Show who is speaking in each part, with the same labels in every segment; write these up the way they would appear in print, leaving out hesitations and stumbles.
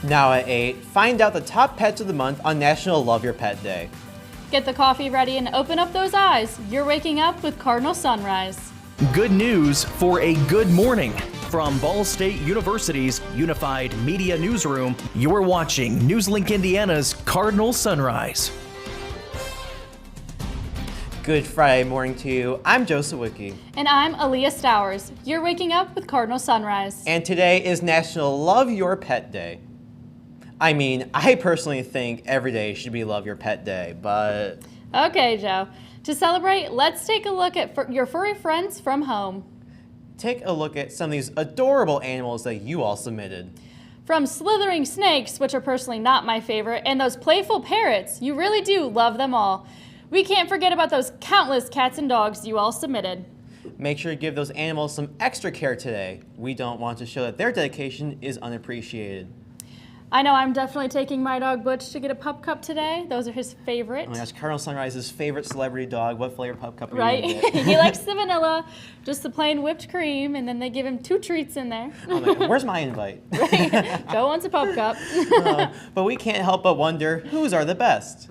Speaker 1: Now at 8, find out the top pets of the month on National Love Your Pet Day.
Speaker 2: Get the coffee ready and open up those eyes. You're waking up with Cardinal Sunrise.
Speaker 3: Good news for a good morning. From Ball State University's Unified Media Newsroom, you're watching NewsLink Indiana's Cardinal Sunrise.
Speaker 1: Good Friday morning to you. I'm Joseph Wicki.
Speaker 2: And I'm Aaliyah Stowers. You're waking up with Cardinal Sunrise.
Speaker 1: And today is National Love Your Pet Day. I mean, I personally think every day should be Love Your Pet Day, but...
Speaker 2: Okay, Joe. To celebrate, let's take a look at your furry friends from home.
Speaker 1: Take a look at some of these adorable animals that you all submitted.
Speaker 2: From slithering snakes, which are personally not my favorite, and those playful parrots, you really do love them all. We can't forget about those countless cats and dogs you all submitted.
Speaker 1: Make sure to give those animals some extra care today. We don't want to show that their dedication is unappreciated.
Speaker 2: I know I'm definitely taking my dog Butch to get a pup cup today. Those are his favorite.
Speaker 1: Oh my gosh, Cardinal Sunrise's favorite celebrity dog. What flavor pup cup are
Speaker 2: right?
Speaker 1: you going to get?
Speaker 2: He likes the vanilla, just the plain whipped cream, and then they give him 2 treats in there.
Speaker 1: Oh my, where's my invite?
Speaker 2: Right. Joe wants a pup cup.
Speaker 1: But we can't help but wonder, whose are the best?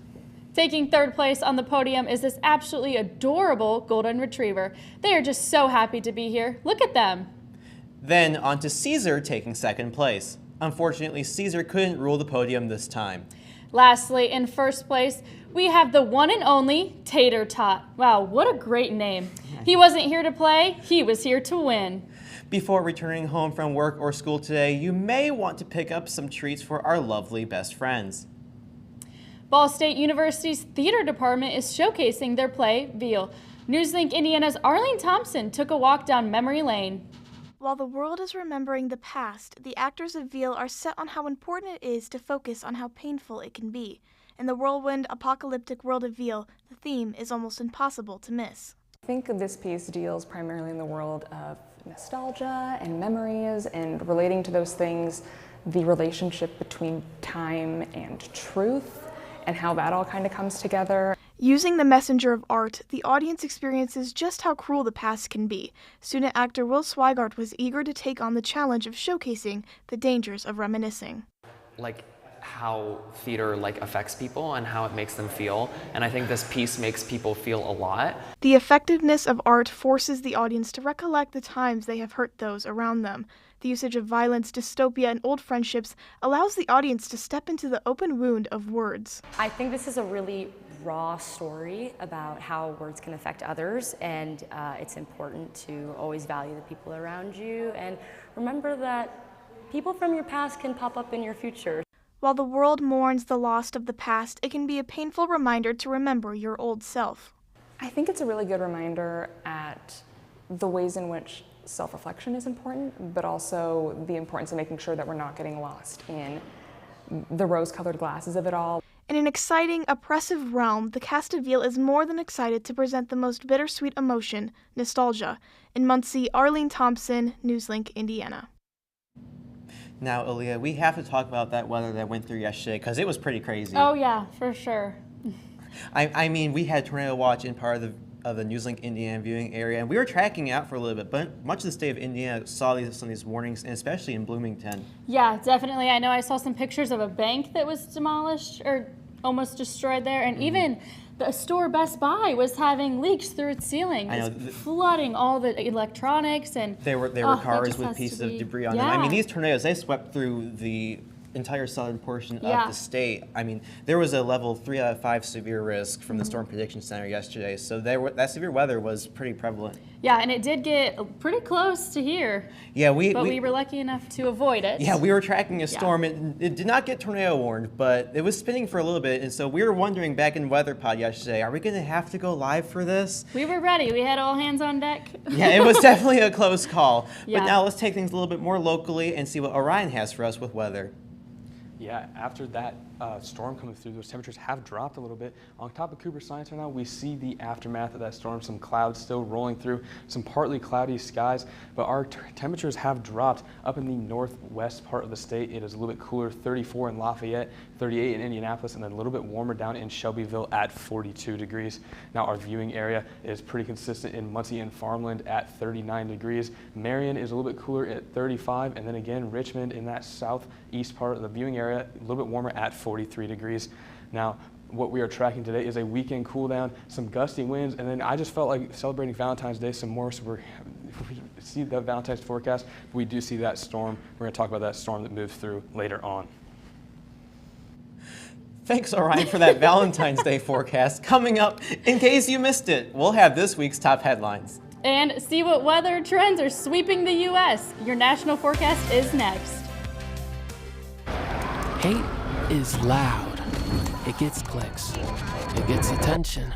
Speaker 2: Taking 3rd place on the podium is this absolutely adorable golden retriever. They are just so happy to be here. Look at them.
Speaker 1: Then on to Caesar taking 2nd place. Unfortunately, Caesar couldn't rule the podium this time.
Speaker 2: Lastly, in 1st place, we have the one and only Tater Tot. Wow, what a great name. He wasn't here to play, he was here to win.
Speaker 1: Before returning home from work or school today, you may want to pick up some treats for our lovely best friends.
Speaker 2: Ball State University's theater department is showcasing their play, Veal. NewsLink Indiana's Arlene Thompson took a walk down memory lane.
Speaker 4: While the world is remembering the past, the actors of Veal are set on how important it is to focus on how painful it can be. In the whirlwind, apocalyptic world of Veal, the theme is almost impossible to miss.
Speaker 5: I think this piece deals primarily in the world of nostalgia and memories and relating to those things, the relationship between time and truth and how that all kind of comes together.
Speaker 4: Using the messenger of art, the audience experiences just how cruel the past can be. Student actor Will Swigart was eager to take on the challenge of showcasing the dangers of reminiscing.
Speaker 6: Like how theater affects people and how it makes them feel, and I think this piece makes people feel a lot.
Speaker 4: The effectiveness of art forces the audience to recollect the times they have hurt those around them. The usage of violence, dystopia, and old friendships allows the audience to step into the open wound of words.
Speaker 7: I think this is a really raw story about how words can affect others, and it's important to always value the people around you and remember that people from your past can pop up in your future.
Speaker 4: While the world mourns the loss of the past, it can be a painful reminder to remember your old self.
Speaker 5: I think it's a really good reminder at the ways in which self-reflection is important, but also the importance of making sure that we're not getting lost in the rose-colored glasses of it all.
Speaker 4: In an exciting, oppressive realm, the cast of Veal is more than excited to present the most bittersweet emotion, nostalgia. In Muncie, Arlene Thompson, NewsLink, Indiana.
Speaker 1: Now, Aaliyah, we have to talk about that weather that went through yesterday because it was pretty crazy.
Speaker 2: Oh yeah, for sure.
Speaker 1: I mean, we had tornado watch in part of the NewsLink Indiana viewing area, and we were tracking out for a little bit, but much of the state of Indiana saw some of these warnings, and especially in Bloomington.
Speaker 2: Yeah, definitely. I know I saw some pictures of a bank that was demolished or almost destroyed there, and even the store Best Buy was having leaks through its ceiling. It was flooding all the electronics, and
Speaker 1: there were cars with pieces of debris on them. I mean, these tornadoes, they swept through the entire southern portion of the state. I mean, there was a level 3 out of 5 severe risk from the Storm Prediction Center yesterday, so that severe weather was pretty prevalent.
Speaker 2: Yeah, and it did get pretty close to here.
Speaker 1: Yeah,
Speaker 2: but we were lucky enough to avoid it.
Speaker 1: Yeah, we were tracking a storm. It did not get tornado warned, but it was spinning for a little bit, and so we were wondering back in WeatherPod yesterday, are we going to have to go live for this?
Speaker 2: We were ready. We had all hands on deck.
Speaker 1: Yeah, it was definitely a close call. But now let's take things a little bit more locally and see what Orion has for us with weather.
Speaker 8: Yeah, after that storm coming through, those temperatures have dropped a little bit. On top of Cooper Science right now, we see the aftermath of that storm, some clouds still rolling through, some partly cloudy skies, but our temperatures have dropped up in the northwest part of the state. It is a little bit cooler, 34 in Lafayette, 38 in Indianapolis, and then a little bit warmer down in Shelbyville at 42 degrees. Now our viewing area is pretty consistent in Muncie and Farmland at 39 degrees. Marion is a little bit cooler at 35, and then again Richmond in that southeast part of the viewing area, a little bit warmer at 43 degrees. Now, what we are tracking today is a weekend cool down, some gusty winds, and then I just felt like celebrating Valentine's Day some more, so we see the Valentine's forecast, but we do see that storm. We're going to talk about that storm that moves through later on.
Speaker 1: Thanks, Orion, for that Valentine's Day forecast. Coming up, in case you missed it, we'll have this week's top headlines.
Speaker 2: And see what weather trends are sweeping the U.S. Your national forecast is next.
Speaker 9: Hate is loud. It gets clicks. It gets attention.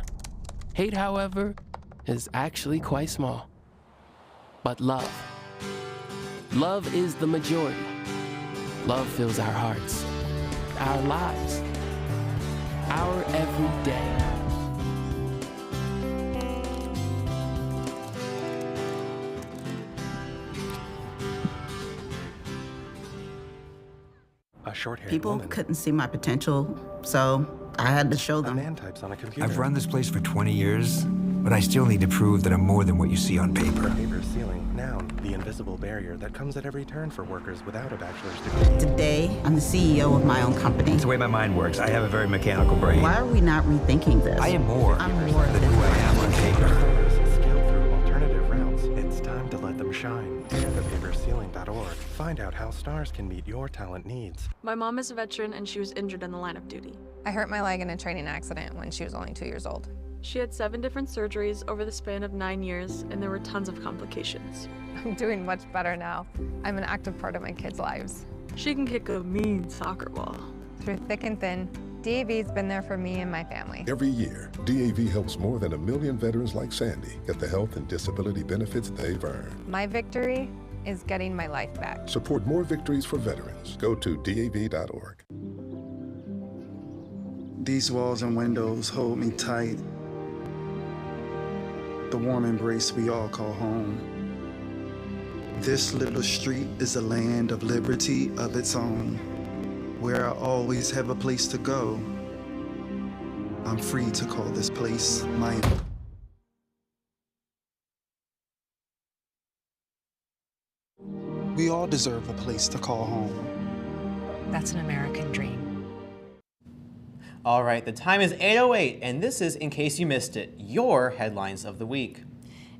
Speaker 9: Hate, however, is actually quite small. But love is the majority. Love fills our hearts, our lives, our every day.
Speaker 10: A short-haired
Speaker 11: People
Speaker 10: woman.
Speaker 11: couldn't see my potential, so I had to show them.
Speaker 10: A man types on a computer.
Speaker 12: I've run this place for 20 years, but I still need to prove that I'm more than what you see on paper.
Speaker 10: Paper ceiling, noun, the invisible barrier that comes at every turn for workers without a bachelor's degree.
Speaker 11: Today, I'm the CEO of my own company.
Speaker 12: It's the way my mind works. I have a very mechanical brain.
Speaker 11: Why are we not rethinking this?
Speaker 12: I am more
Speaker 11: I'm more
Speaker 12: than who I am on paper.
Speaker 10: Scaled through alternative routes. It's time to let them shine. Thepaperceiling.org. Find out how stars can meet your talent needs.
Speaker 13: My mom is a veteran and she was injured in the line of duty.
Speaker 14: I hurt my leg in a training accident when she was only 2 years old.
Speaker 13: She had 7 different surgeries over the span of 9 years, and there were tons of complications.
Speaker 14: I'm doing much better now. I'm an active part of my kids' lives.
Speaker 13: She can kick a mean soccer ball.
Speaker 14: Through thick and thin, DAV's been there for me and my family.
Speaker 15: Every year, DAV helps more than 1 million veterans like Sandy get the health and disability benefits they've earned.
Speaker 14: My victory is getting my life back.
Speaker 15: Support more victories for veterans. Go to DAV.org.
Speaker 16: These walls and windows hold me tight. The warm embrace we all call home. This little street is a land of liberty of its own, where I always have a place to go. I'm free to call this place my own. We all deserve a place to call home.
Speaker 17: That's an American dream.
Speaker 1: All right, the time is 8:08, and this is, in case you missed it, your headlines of the week.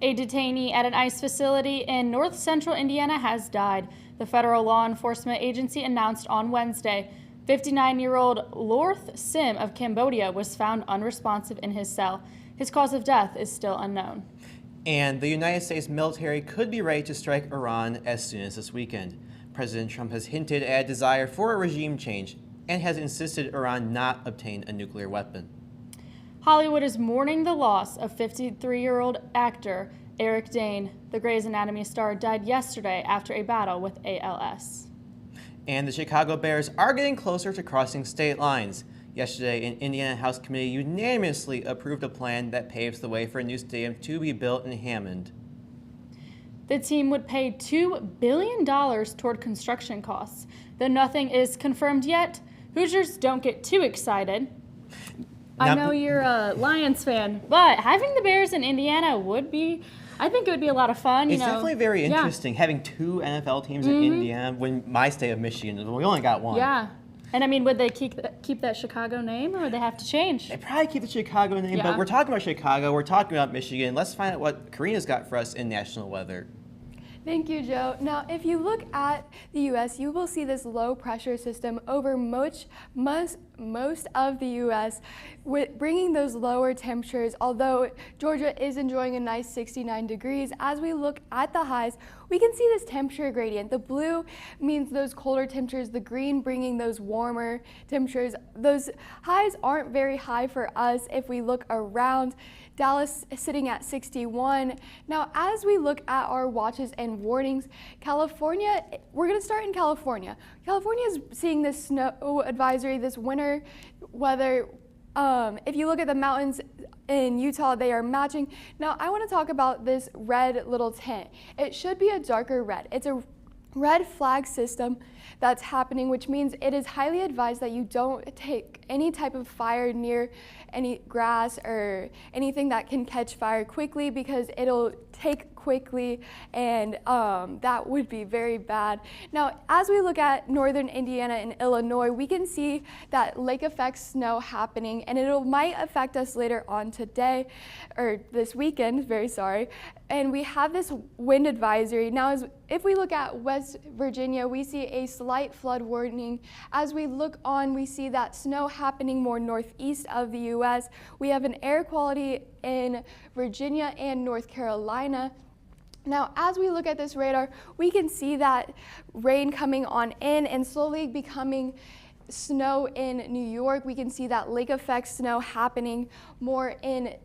Speaker 2: A detainee at an ICE facility in north central Indiana has died. The federal law enforcement agency announced on Wednesday. 59-year-old Lorth Sim of Cambodia was found unresponsive in his cell. His cause of death is still unknown.
Speaker 1: And the United States military could be ready to strike Iran as soon as this weekend. President Trump has hinted at a desire for a regime change and has insisted Iran not obtain a nuclear weapon.
Speaker 2: Hollywood is mourning the loss of 53-year-old actor Eric Dane. The Grey's Anatomy star died yesterday after a battle with ALS.
Speaker 1: And the Chicago Bears are getting closer to crossing state lines. Yesterday, an Indiana House Committee unanimously approved a plan that paves the way for a new stadium to be built in Hammond.
Speaker 2: The team would pay $2 billion toward construction costs. Though nothing is confirmed yet, Hoosiers don't get too excited. I know you're a Lions fan, but having the Bears in Indiana I think it would be a lot of fun.
Speaker 1: It's definitely very interesting having 2 NFL teams in Indiana when my state of Michigan, we only got 1.
Speaker 2: Yeah. And I mean, would they keep that Chicago name, or would they have to change?
Speaker 1: They probably keep the Chicago name, but we're talking about Chicago, we're talking about Michigan. Let's find out what Karina's got for us in national weather.
Speaker 18: Thank you, Joe. Now, if you look at the U.S., you will see this low pressure system over most of the U.S., bringing those lower temperatures. Although Georgia is enjoying a nice 69 degrees, as we look at the highs, we can see this temperature gradient. The blue means those colder temperatures, the green bringing those warmer temperatures. Those highs aren't very high for us if we look around. Dallas sitting at 61. Now, as we look at our watches and warnings, California, we're going to start in California. California is seeing this snow advisory, this winter weather, whether if you look at the mountains in Utah, they are matching. Now, I want to talk about this red little tent. It should be a darker red. It's a red flag system that's happening, which means it is highly advised that you don't take any type of fire near any grass or anything that can catch fire quickly, because it'll take quickly, and that would be very bad. Now, as we look at northern Indiana and Illinois, we can see that lake effect snow happening, and it might affect us later on today, or this weekend, very sorry. And we have this wind advisory. Now, if we look at West Virginia, we see a slight flood warning. As we look on, we see that snow happening more northeast of the U.S. We have an air quality in Virginia and North Carolina. Now, as we look at this radar, we can see that rain coming on in and slowly becoming snow in New York. We can see that lake effect snow happening more in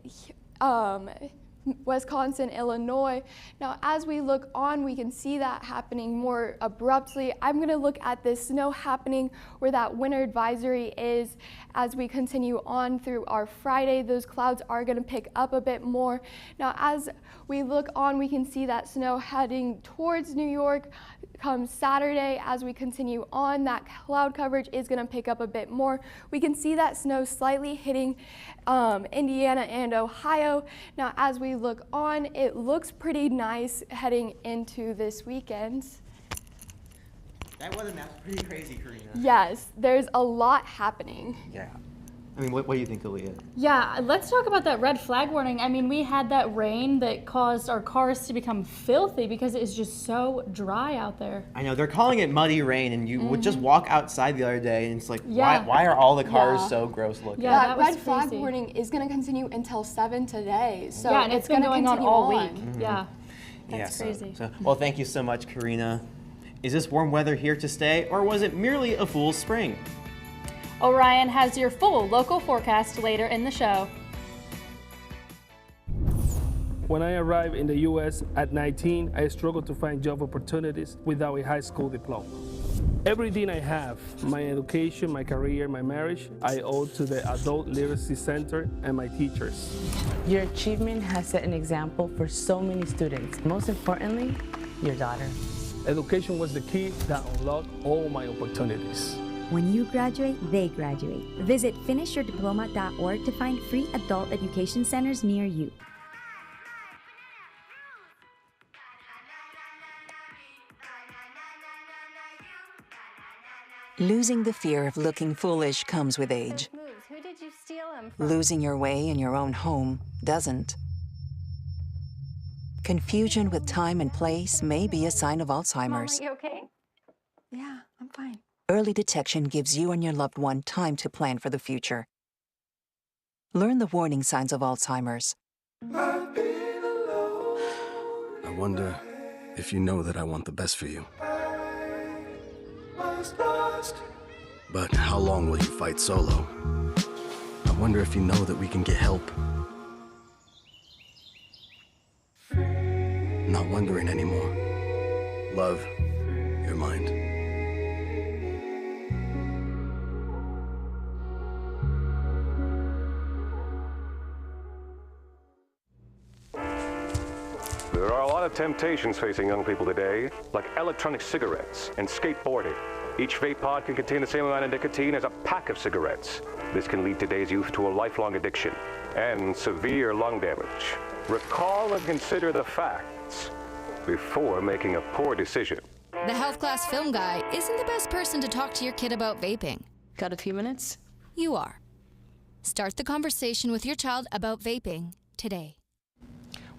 Speaker 18: Wisconsin, Illinois. Now, as we look on, we can see that happening more abruptly. I'm going to look at this snow happening where that winter advisory is. As we continue on through our Friday, those clouds are going to pick up a bit more. Now, as we look on, we can see that snow heading towards New York. Come Saturday, as we continue on, that cloud coverage is going to pick up a bit more. We can see that snow slightly hitting Indiana and Ohio. Now, as we look on, it looks pretty nice heading into this weekend.
Speaker 1: That weather map's pretty crazy, Karina.
Speaker 18: Yes, there's a lot happening.
Speaker 1: Yeah. I mean, what do you think, Aaliyah?
Speaker 2: Yeah, let's talk about that red flag warning. I mean, we had that rain that caused our cars to become filthy because it's just so dry out there.
Speaker 1: I know, they're calling it muddy rain, and you would just walk outside the other day, and it's like, why are all the cars so gross looking?
Speaker 18: Yeah, that red flag warning is going to continue until 7 today. So
Speaker 2: yeah, and it's
Speaker 18: going to
Speaker 2: going on all week. Yeah,
Speaker 1: that's
Speaker 2: crazy.
Speaker 1: Well, thank you so much, Karina. Is this warm weather here to stay, or was it merely a fool's spring?
Speaker 2: Orion has your full local forecast later in the show.
Speaker 17: When I arrived in the U.S. at 19, I struggled to find job opportunities without a high school diploma. Everything I have, my education, my career, my marriage, I owe to the Adult Literacy Center and my teachers.
Speaker 19: Your achievement has set an example for so many students. Most importantly, your daughter.
Speaker 17: Education was the key that unlocked all my opportunities.
Speaker 20: When you graduate, they graduate. Visit finishyourdiploma.org to find free adult education centers near you.
Speaker 21: Losing the fear of looking foolish comes with age.
Speaker 22: Who did you steal him from?
Speaker 21: Losing your way in your own home doesn't. Confusion with time and place may be a sign of Alzheimer's.
Speaker 22: Mom, are you okay? Yeah, I'm fine.
Speaker 21: Early detection gives you and your loved one time to plan for the future. Learn the warning signs of Alzheimer's.
Speaker 23: I wonder if you know that I want the best for you. But how long will you fight solo? I wonder if you know that we can get help. Not wondering anymore. Love, your mind.
Speaker 24: There are a lot of temptations facing young people today, like electronic cigarettes and skateboarding. Each vape pod can contain the same amount of nicotine as a pack of cigarettes. This can lead today's youth to a lifelong addiction and severe lung damage. Recall and consider the facts before making a poor decision.
Speaker 25: The health class film guy isn't the best person to talk to your kid about vaping.
Speaker 19: Got a few minutes?
Speaker 25: You are. Start the conversation with your child about vaping today.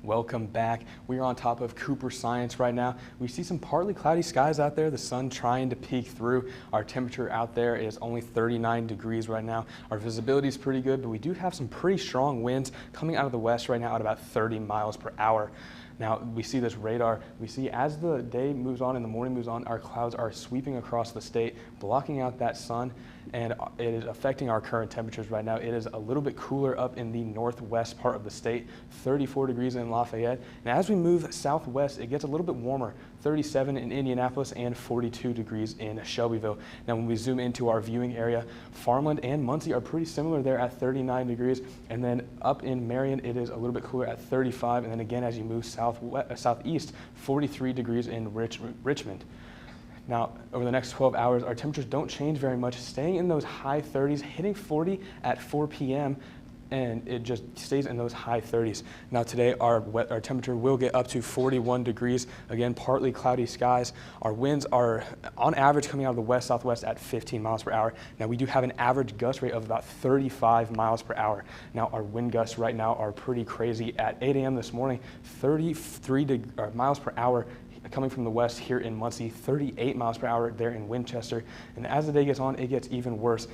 Speaker 8: Welcome back. We are on top of Cooper Science right now. We see some partly cloudy skies out there, the sun trying to peek through. Our temperature out there is only 39 degrees right now. Our visibility is pretty good, but we do have some pretty strong winds coming out of the west right now at about 30 miles per hour. Now, we see this radar. We see as the day moves on and the morning moves on, our clouds are sweeping across the state, blocking out that sun, and it is affecting our current temperatures right now. It is a little bit cooler up in the northwest part of the state, 34 degrees in Lafayette. And as we move southwest, it gets a little bit warmer, 37 in Indianapolis and 42 degrees in Shelbyville. Now, when we zoom into our viewing area, Farmland and Muncie are pretty similar there at 39 degrees. And then up in Marion, it is a little bit cooler at 35. And then again, as you move southeast, 43 degrees in Richmond. Now, over the next 12 hours, our temperatures don't change very much, staying in those high 30s, hitting 40 at 4 p.m., and it just stays in those high 30s. Now today, our temperature will get up to 41 degrees. Again, partly cloudy skies. Our winds are, on average, coming out of the west-southwest at 15 miles per hour. Now, we do have an average gust rate of about 35 miles per hour. Now, our wind gusts right now are pretty crazy. At 8 a.m. this morning, 33 miles per hour coming from the west here in Muncie, 38 miles per hour there in Winchester. And as the day gets on, it gets even worse.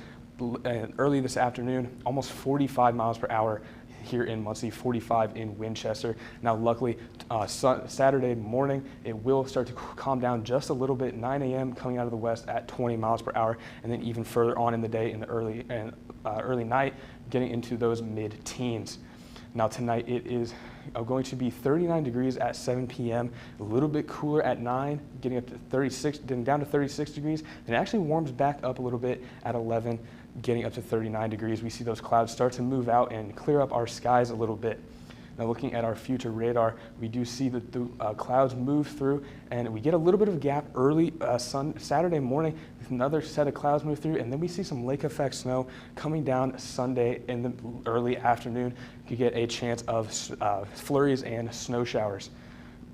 Speaker 8: Early this afternoon, almost 45 miles per hour here in Muncie, 45 in Winchester. Now, luckily, Saturday morning, it will start to calm down just a little bit. 9 a.m. coming out of the west at 20 miles per hour, and then even further on in the day, in the early night, getting into those mid-teens. Now tonight it is going to be 39 degrees at 7 p.m., a little bit cooler at 9, getting up to 36, then down to 36 degrees. And it actually warms back up a little bit at 11, getting up to 39 degrees. We see those clouds start to move out and clear up our skies a little bit. Now, looking at our future radar, we do see that the clouds move through, and we get a little bit of a gap early Saturday morning with another set of clouds move through, and then we see some lake effect snow coming down Sunday in the early afternoon. You get a chance of flurries and snow showers.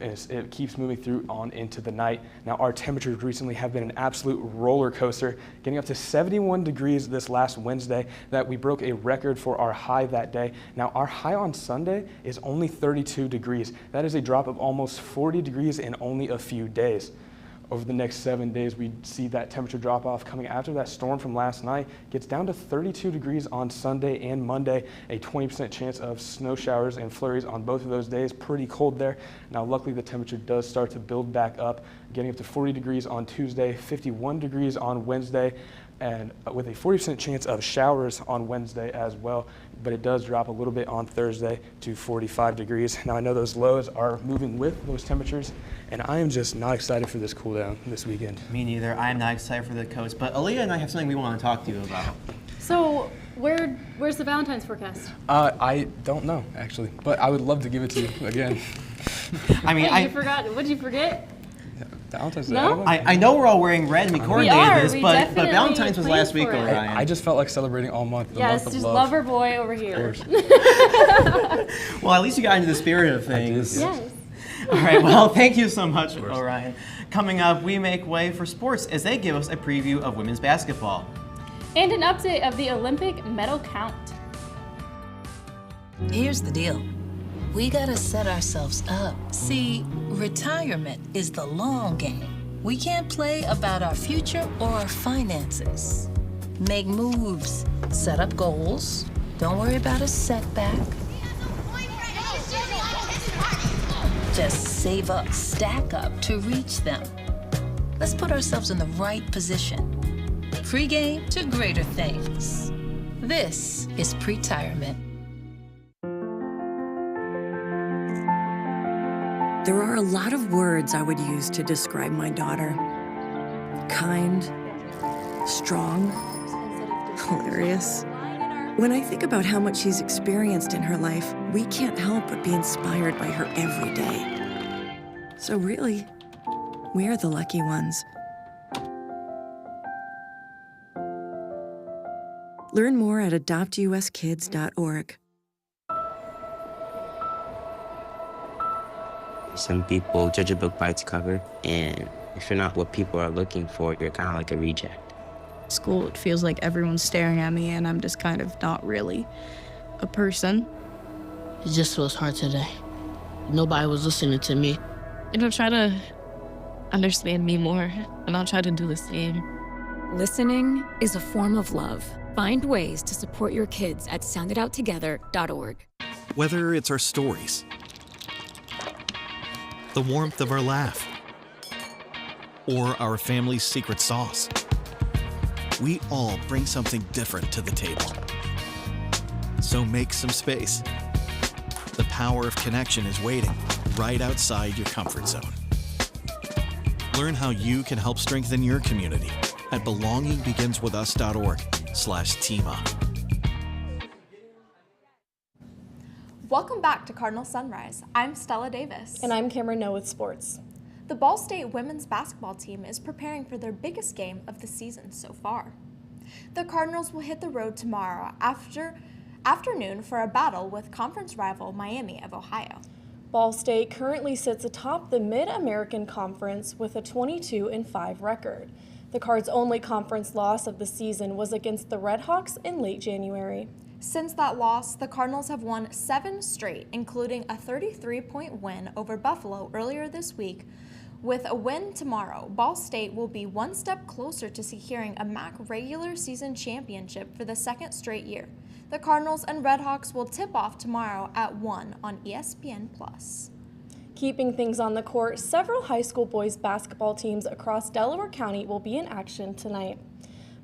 Speaker 8: It keeps moving through on into the night. Now, our temperatures recently have been an absolute roller coaster, getting up to 71 degrees this last Wednesday, that we broke a record for our high that day. Now, our high on Sunday is only 32 degrees. That is a drop of almost 40 degrees in only a few days. Over the next 7 days, we see that temperature drop off coming after that storm from last night. Gets down to 32 degrees on Sunday and Monday, a 20% chance of snow showers and flurries on both of those days. Pretty cold there. Now, luckily, the temperature does start to build back up, getting up to 40 degrees on Tuesday, 51 degrees on Wednesday, and with a 40% chance of showers on Wednesday as well. But it does drop a little bit on Thursday to 45 degrees. Now, I know those lows are moving with those temperatures, and I am just not excited for this cool down this weekend.
Speaker 1: Me neither. I am not excited for the coast, but Aaliyah and I have something we want to talk to you about.
Speaker 2: So, where's the Valentine's forecast?
Speaker 8: I don't know, actually, but I would love to give it to you again.
Speaker 1: I mean,
Speaker 2: you forgot. What did you forget?
Speaker 8: Valentine's Day.
Speaker 2: No?
Speaker 1: I know we're all wearing red and we coordinated this, but Valentine's was last week, Orion.
Speaker 8: I just felt like celebrating all month. The
Speaker 2: yes,
Speaker 8: month of
Speaker 2: just
Speaker 8: love.
Speaker 2: lover boy over here.
Speaker 1: Well, at least you got into the spirit of things.
Speaker 2: Yes.
Speaker 1: All right, well, thank you so much, Orion. Coming up, we make way for sports as they give us a preview of women's basketball.
Speaker 2: And an update of the Olympic medal count.
Speaker 3: Here's the deal. We gotta set ourselves up. See, retirement is the long game. We can't play about our future or our finances. Make moves, set up goals. Don't worry about a setback. Just save up, stack up to reach them. Let's put ourselves in the right position. Pre-game to greater things. This is Pretirement.
Speaker 4: There are a lot of words I would use to describe my daughter. Kind, strong, hilarious. When I think about how much she's experienced in her life, we can't help but be inspired by her every day. So really, we're the lucky ones. Learn more at adoptuskids.org.
Speaker 5: Some people judge a book by its cover, and if you're not what people are looking for, you're kind of like a reject.
Speaker 6: School, it feels like everyone's staring at me and I'm just kind of not really a person.
Speaker 7: It just feels hard today. Nobody was listening to me.
Speaker 6: And I'll try to understand me more, and I'll try to do the same.
Speaker 26: Listening is a form of love. Find ways to support your kids at sounditouttogether.org.
Speaker 27: Whether it's our stories,
Speaker 9: the warmth of our laugh, or our family's secret sauce. We all bring something different to the table. So make some space. The power of connection is waiting right outside your comfort zone. Learn how you can help strengthen your community at belongingbeginswithus.org/teamup.
Speaker 10: Welcome back to Cardinal Sunrise. I'm Stella Davis.
Speaker 11: And I'm Cameron No with sports.
Speaker 10: The Ball State women's basketball team is preparing for their biggest game of the season so far. The Cardinals will hit the road tomorrow afternoon for a battle with conference rival Miami of Ohio.
Speaker 11: Ball State currently sits atop the Mid-American Conference with a 22-5 record. The Cards' only conference loss of the season was against the Redhawks in late January.
Speaker 10: Since that loss, the Cardinals have won 7 straight, including a 33-point win over Buffalo earlier this week. With a win tomorrow, Ball State will be one step closer to securing a MAC regular season championship for the second straight year. The Cardinals and Redhawks will tip off tomorrow at 1 on ESPN+.
Speaker 11: Keeping things on the court, several high school boys basketball teams across Delaware County will be in action tonight.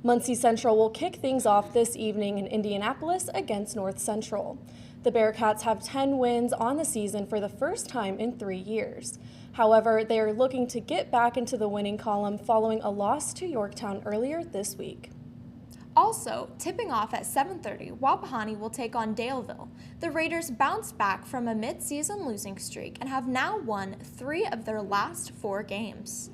Speaker 11: Muncie Central will kick things off this evening in Indianapolis against North Central. The Bearcats have 10 wins on the season for the first time in 3 years. However, they are looking to get back into the winning column following a loss to Yorktown earlier this week.
Speaker 10: Also, tipping off at 7:30, Wapahani will take on Daleville. The Raiders bounced back from a mid-season losing streak and have now won 3 of their last 4 games.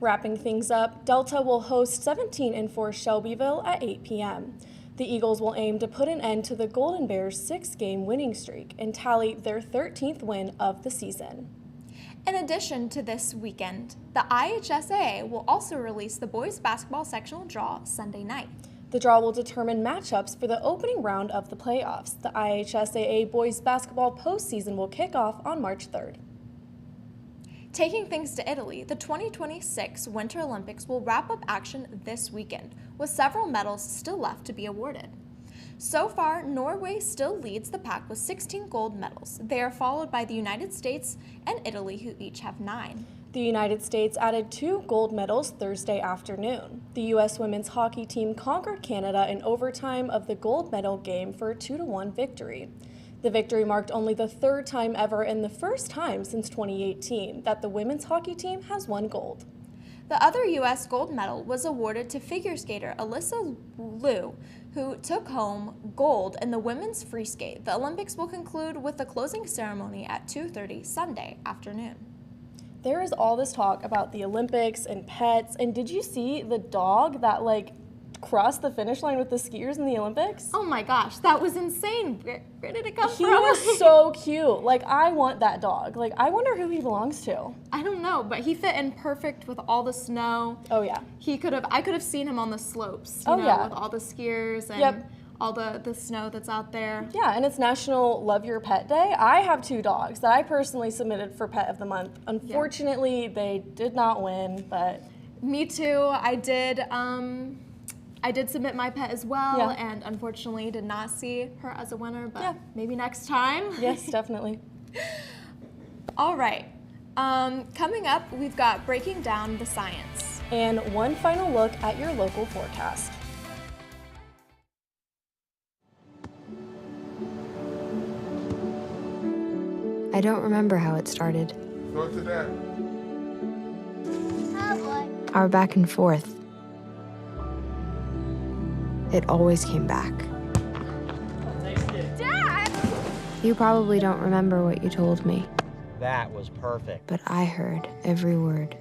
Speaker 11: Wrapping things up, Delta will host 17-4 Shelbyville at 8 p.m. The Eagles will aim to put an end to the Golden Bears' 6-game winning streak and tally their 13th win of the season.
Speaker 10: In addition to this weekend, the IHSAA will also release the boys basketball sectional draw Sunday night.
Speaker 11: The draw will determine matchups for the opening round of the playoffs. The IHSAA boys basketball postseason will kick off on March 3rd.
Speaker 10: Taking things to Italy, the 2026 Winter Olympics will wrap up action this weekend, with several medals still left to be awarded. So far, Norway still leads the pack with 16 gold medals. They are followed by the United States and Italy, who each have 9.
Speaker 11: The United States added 2 gold medals Thursday afternoon. The U.S. women's hockey team conquered Canada in overtime of the gold medal game for a 2-1 victory. The victory marked only the 3rd time ever and the first time since 2018 that the women's hockey team has won gold.
Speaker 10: The other U.S. gold medal was awarded to figure skater Alyssa Liu, who took home gold in the women's free skate. The Olympics will conclude with the closing ceremony at 2:30 Sunday afternoon.
Speaker 11: There is all this talk about the Olympics and pets, and did you see the dog that crossed the finish line with the skiers in the Olympics?
Speaker 10: Oh my gosh, that was insane. Where did it come from?
Speaker 11: He was so cute. I want that dog. I wonder who he belongs to.
Speaker 10: I don't know, but he fit in perfect with all the snow.
Speaker 11: Oh yeah.
Speaker 10: I could have seen him on the slopes,
Speaker 11: you know,
Speaker 10: with all the skiers and all the snow that's out there.
Speaker 11: Yeah, and it's National Love Your Pet Day. I have 2 dogs that I personally submitted for Pet of the Month. Unfortunately, they did not win, but...
Speaker 10: Me too. I did submit my pet as well, and unfortunately did not see her as a winner, but maybe next time.
Speaker 11: Yes, definitely.
Speaker 10: All right. Coming up, we've got Breaking Down the Science.
Speaker 11: And one final look at your local forecast.
Speaker 12: I don't remember how it started.
Speaker 13: Go to that.
Speaker 12: Our back and forth. It always came back.
Speaker 13: Dad!
Speaker 12: You probably don't remember what you told me,
Speaker 14: That was perfect.
Speaker 12: but I heard every word.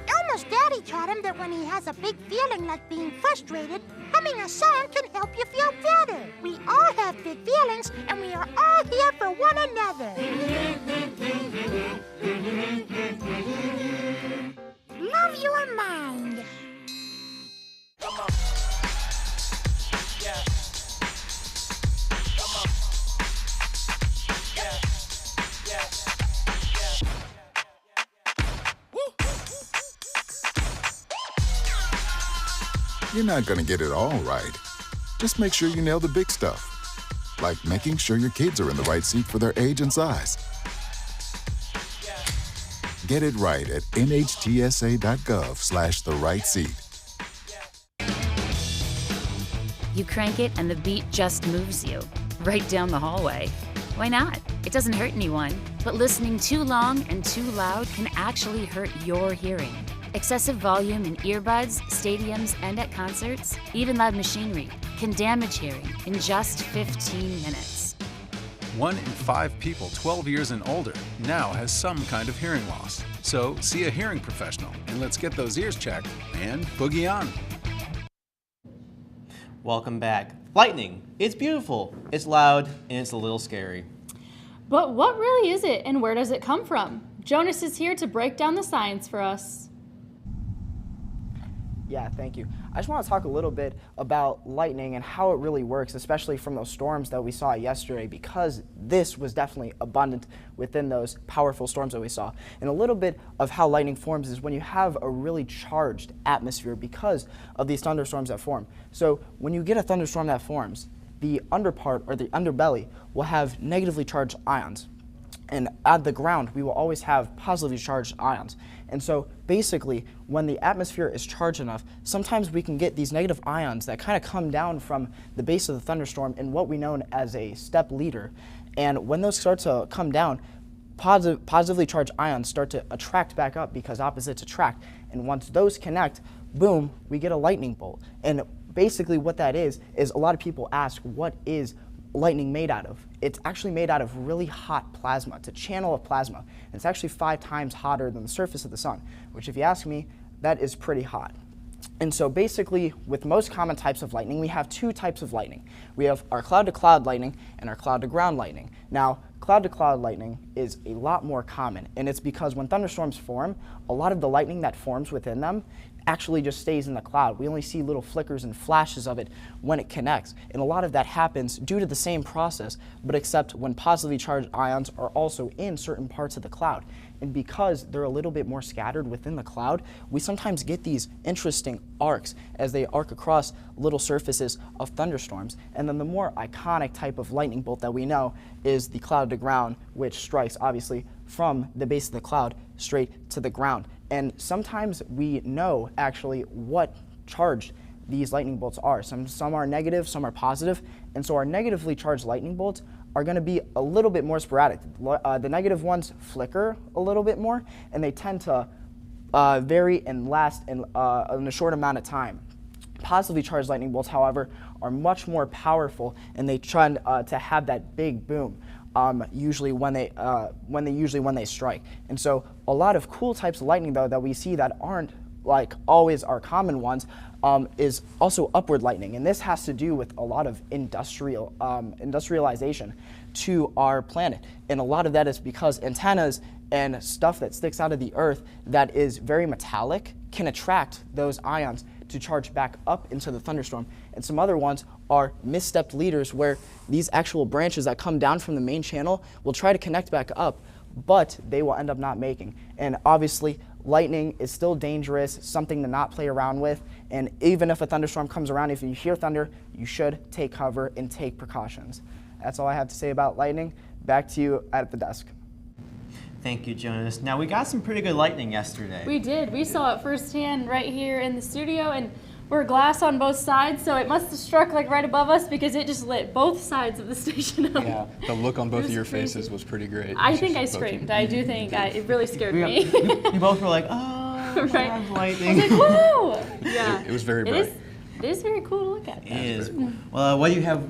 Speaker 27: Elmo's daddy taught him that when he has a big feeling like being frustrated, humming a song can help you feel better. We all have big feelings, and we are all here for one another. Love your mind.
Speaker 13: You're not going to get it all right. Just make sure you nail the big stuff, like making sure your kids are in the right seat for their age and size. Get it right at nhtsa.gov/the-right-seat.
Speaker 15: You crank it and the beat just moves you right down the hallway. Why not? It doesn't hurt anyone. But listening too long and too loud can actually hurt your hearing. Excessive volume in earbuds, stadiums, and at concerts, even loud machinery, can damage hearing in just 15 minutes.
Speaker 16: 1 in 5 people 12 years and older now has some kind of hearing loss. So see a hearing professional and let's get those ears checked and boogie on.
Speaker 1: Welcome back. Lightning. It's beautiful, it's loud, and it's a little scary.
Speaker 2: But what really is it, and where does it come from? Jonas is here to break down the science for us.
Speaker 17: Yeah, thank you. I just want to talk a little bit about lightning and how it really works, especially from those storms that we saw yesterday, because this was definitely abundant within those powerful storms that we saw. And a little bit of how lightning forms is when you have a really charged atmosphere because of these thunderstorms that form. So when you get a thunderstorm that forms, the underpart or the underbelly will have negatively charged ions. And at the ground, we will always have positively charged ions. And so basically, when the atmosphere is charged enough, sometimes we can get these negative ions that kind of come down from the base of the thunderstorm in what we know as a step leader. And when those start to come down, positively charged ions start to attract back up because opposites attract. And once those connect, boom, we get a lightning bolt. And basically what that is a lot of people ask, what is lightning made out of? It's actually made out of really hot plasma. It's a channel of plasma. And it's actually 5 times hotter than the surface of the sun, which if you ask me, that is pretty hot. And so basically, with most common types of lightning, we have 2 types of lightning. We have our cloud-to-cloud lightning and our cloud-to-ground lightning. Now, cloud-to-cloud lightning is a lot more common, and it's because when thunderstorms form, a lot of the lightning that forms within them actually just stays in the cloud. We only see little flickers and flashes of it when it connects. And a lot of that happens due to the same process, but except when positively charged ions are also in certain parts of the cloud. And because they're a little bit more scattered within the cloud, we sometimes get these interesting arcs as they arc across little surfaces of thunderstorms. And then the more iconic type of lightning bolt that we know is the cloud to ground, which strikes obviously from the base of the cloud straight to the ground. And sometimes we know actually what charged these lightning bolts are. Some are negative, some are positive. And so our negatively charged lightning bolts are going to be a little bit more sporadic. The negative ones flicker a little bit more, and they tend to vary and last in a short amount of time. Positively charged lightning bolts, however, are much more powerful, and they try to have that big boom. Usually when they strike. And so a lot of cool types of lightning though that we see that aren't like always our common ones is also upward lightning. And this has to do with a lot of industrialization to our planet. And a lot of that is because antennas and stuff that sticks out of the earth that is very metallic can attract those ions to charge back up into the thunderstorm. And some other ones are misstepped leaders where these actual branches that come down from the main channel will try to connect back up, but they will end up not making. And obviously, lightning is still dangerous, something to not play around with. And even if a thunderstorm comes around, if you hear thunder, you should take cover and take precautions. That's all I have to say about lightning. Back to you at the desk.
Speaker 1: Thank you, Jonas. Now, we got some pretty good lightning yesterday.
Speaker 2: We did. We saw it firsthand right here in the studio, and we're glass on both sides, so it must have struck like right above us because it just lit both sides of the station up.
Speaker 8: Yeah, the look on both of your faces was pretty great.
Speaker 2: I think I screamed. I do think it really scared me.
Speaker 1: You both were like, oh,
Speaker 2: right.
Speaker 1: Lightning.
Speaker 2: I was like, whoa! Yeah.
Speaker 8: It was very bright.
Speaker 2: It is very cool to look at.
Speaker 1: It is. Well, what do you have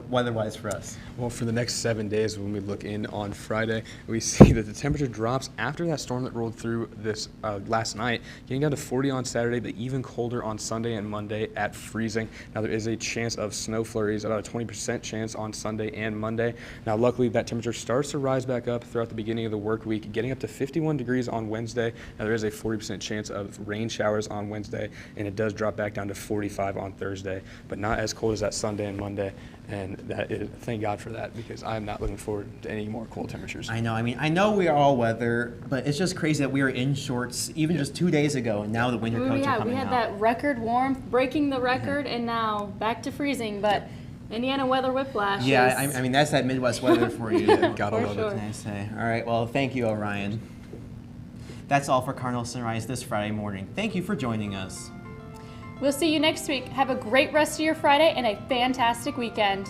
Speaker 1: weather-wise for us?
Speaker 8: Well, for the next 7 days, when we look in on Friday, we see that the temperature drops after that storm that rolled through this last night, getting down to 40 on Saturday, but even colder on Sunday and Monday at freezing. Now, there is a chance of snow flurries, about a 20% chance on Sunday and Monday. Now, luckily, that temperature starts to rise back up throughout the beginning of the work week, getting up to 51 degrees on Wednesday. Now, there is a 40% chance of rain showers on Wednesday, and it does drop back down to 45 on Thursday, but not as cold as that Sunday and Monday. today. And that is, thank God for that, because I'm not looking forward to any more cold temperatures.
Speaker 1: I know. I mean, I know we are all weather, but it's just crazy that we were in shorts even just 2 days ago, and now the winter coats are coming out.
Speaker 2: We had that record warmth, breaking the record, and now back to freezing. But Indiana weather whiplash.
Speaker 1: Yeah, I mean, that's that Midwest weather for you.
Speaker 8: Gotta love it.
Speaker 1: Can I say? All right, well, thank you, Orion. That's all for Cardinal Sunrise this Friday morning. Thank you for joining us.
Speaker 2: We'll see you next week. Have a great rest of your Friday and a fantastic weekend.